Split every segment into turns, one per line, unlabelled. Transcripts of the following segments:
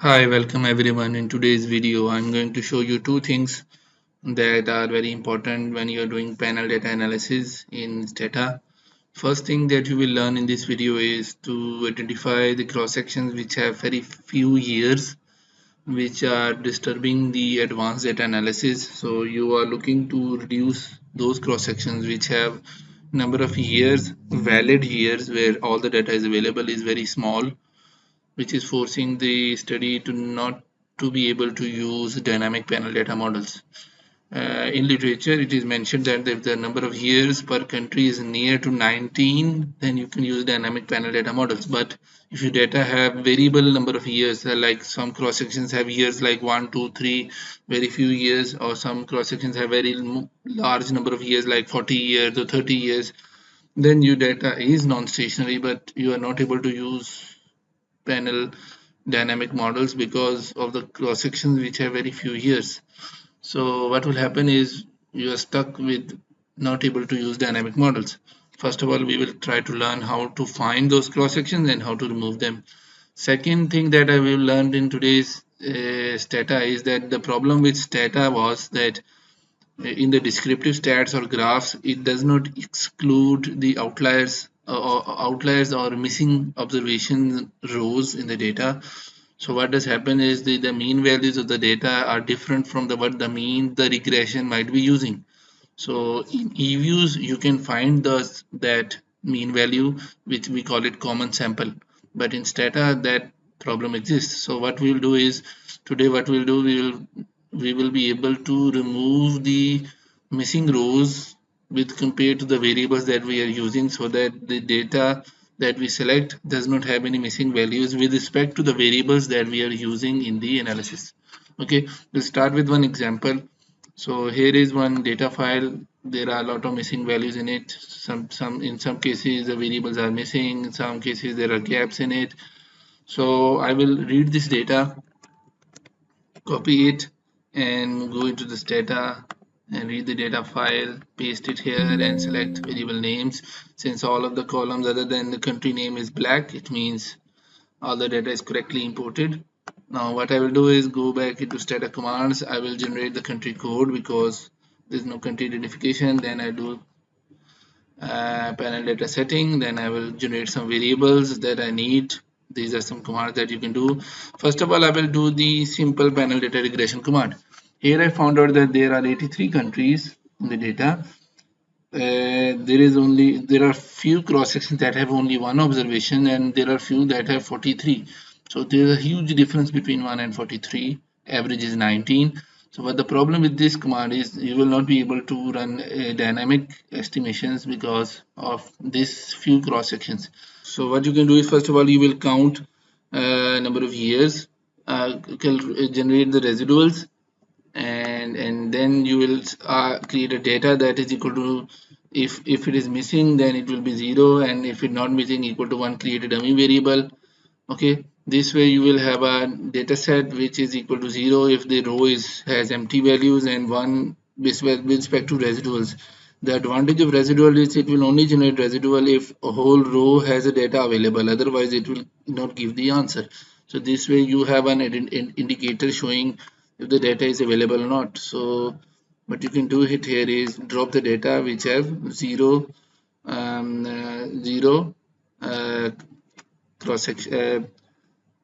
Hi, welcome everyone. In today's video, I'm going to show you two things that are very important when you're doing panel data analysis in data. First thing that you will learn in this video is to identify the cross sections which have very few years, which are disturbing the advanced data analysis. So you are looking to reduce those cross sections which have number of years, valid years where all the data is available is very small, which is forcing the study to not to be able to use dynamic panel data models. In literature, it is mentioned that if the number of years per country is near to 19, then you can use dynamic panel data models. But if your data have variable number of years, like some cross sections have years like 1, 2, 3, very few years, or some cross sections have very large number of years like 40 years or 30 years, then your data is non-stationary, but you are not able to use panel dynamic models because of the cross sections which have very few years. So what will happen is you are stuck with not able to use dynamic models. First of all, we will try to learn how to find those cross sections and how to remove them. Second thing that I will learn in today's stata is that the problem with stata was that in the descriptive stats or graphs, it does not exclude the outliers or missing observation rows in the data. So what does happen is the mean values of the data are different from what the mean the regression might be using. So in eViews, you can find that mean value, which we call it common sample. But in Stata, that problem exists. So what we'll do is today, what we'll do, we will be able to remove the missing rows with compared to the variables that we are using, so that the data that we select does not have any missing values with respect to the variables that we are using in the analysis. Okay, we'll start with one example. So here is one data file. There are a lot of missing values in it. In some cases the variables are missing. In some cases there are gaps in it. So I will read this data, copy it, and go into this data and read the data file, paste it here, and select variable names. Since all of the columns other than the country name is black, it means all the data is correctly imported. Now what I will do is go back into stata commands. I will generate the country code because there's no country identification. Then I do panel data setting. Then I will generate some variables that I need. These are some commands that you can do. First of all, I will do the simple panel data regression command. Here I found out that there are 83 countries in the data. There are few cross sections that have only one observation, and there are few that have 43. So there is a huge difference between 1 and 43. Average is 19. So but the problem with this command is you will not be able to run dynamic estimations because of this few cross sections. So what you can do is, first of all, you will count number of years, generate the residuals, and then you will create a data that is equal to, if it is missing, then it will be 0, and if it's not missing, equal to 1, create a dummy variable. Okay, this way you will have a data set which is equal to 0 if the row has empty values, and 1 with respect to residuals. The advantage of residual is it will only generate residual if a whole row has a data available, otherwise it will not give the answer. So this way you have an indicator showing if the data is available or not. So what you can do it here is drop the data which have 0 0 uh, cross section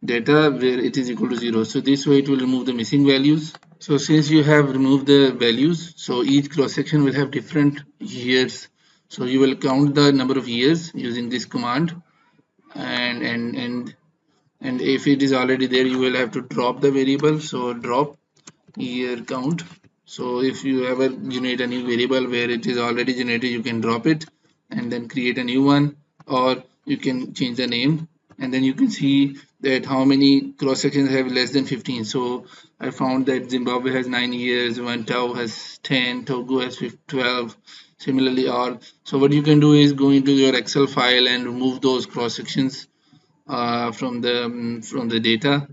data where it is equal to 0. So this way it will remove the missing values. So since you have removed the values, so each cross section will have different years. So you will count the number of years using this command, and if it is already there, you will have to drop the variable. So drop year count. So if you ever generate a new variable where it is already generated, you can drop it and then create a new one, or you can change the name, and then you can see that how many cross sections have less than 15. So I found that Zimbabwe has 9 years, one Tau has 10, Togo has 12, similarly all. So what you can do is go into your Excel file and remove those cross sections from the data.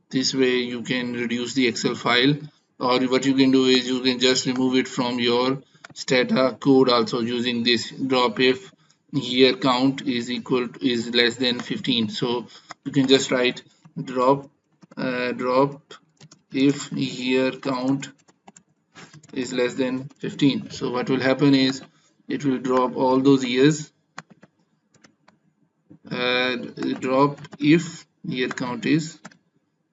This way you can reduce the Excel file, or what you can do is you can just remove it from your stata code also using this drop if year count is less than 15. So you can just write drop drop if year count is less than 15. So what will happen is it will drop all those years, drop if year count is,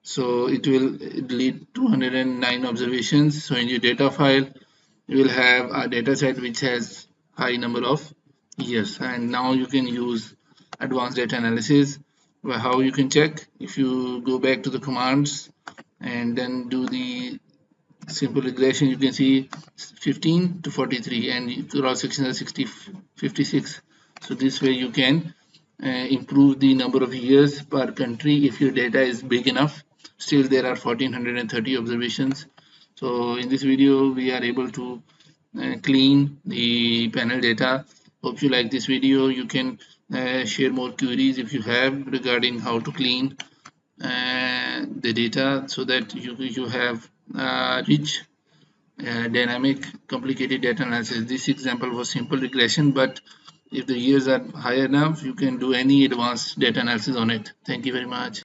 so it will delete 209 observations. So in your data file you will have a data set which has high number of years, and now you can use advanced data analysis. Well, how you can check? If you go back to the commands and then do the simple regression, you can see 15 to 43 and cross section is 60 56. So this way you can improve the number of years per country if your data is big enough. Still there are 1430 observations. So in this video we are able to clean the panel data. Hope you like this video. You can share more queries if you have regarding how to clean the data so that you have rich dynamic complicated data analysis. This example was simple regression, but if the years are high enough you can do any advanced data analysis on it. Thank you very much.